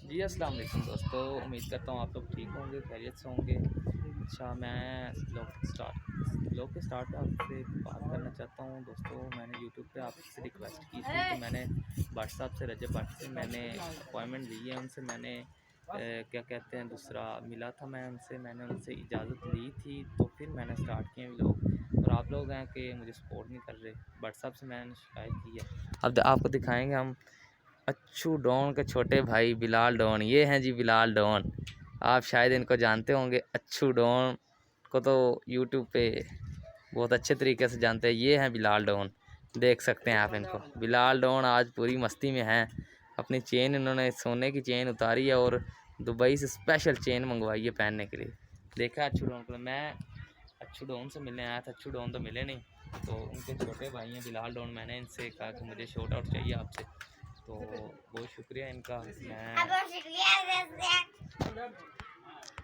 जी अस्सलाम वालेकुम दोस्तों, उम्मीद करता हूँ आप लोग ठीक होंगे, खैरियत से होंगे। अच्छा, मैं ब्लॉग के स्टार्ट में आपसे बात करना चाहता हूँ दोस्तों। मैंने यूट्यूब पे आपसे रिक्वेस्ट की थी कि मैंने भट्ट साहब से, रजब भट्ट से मैंने अपॉइंटमेंट ली है। उनसे मैंने क्या कहते हैं, दूसरा मिला था मैं उनसे, मैंने उनसे इजाज़त ली थी, तो फिर मैंने स्टार्ट किए व्लॉग। और आप लोग हैं कि मुझे सपोर्ट नहीं कर रहे। भट्ट साहब से मैंने शिकायत की है। अब आपको दिखाएँगे हम अच्छू डॉन के छोटे भाई बिलाल डॉन। ये हैं जी बिलाल डॉन। आप शायद इनको जानते होंगे। अच्छू डॉन को तो यूट्यूब पे बहुत अच्छे तरीके से जानते हैं। ये हैं बिलाल डॉन, देख सकते हैं आप इनको। बिलाल डॉन आज पूरी मस्ती में हैं। अपनी चेन इन्होंने सोने की चेन उतारी है और दुबई से स्पेशल चेन मंगवाई है पहनने के लिए। देखा अच्छू डॉन को। मैं अच्छू डॉन से मिलने आया था, अच्छू डॉन तो मिले नहीं, तो उनके छोटे भाई हैं बिलाल डॉन। मैंने इनसे कहा कि मुझे शॉर्ट आउट चाहिए आपसे, तो बहुत शुक्रिया इनका। मैं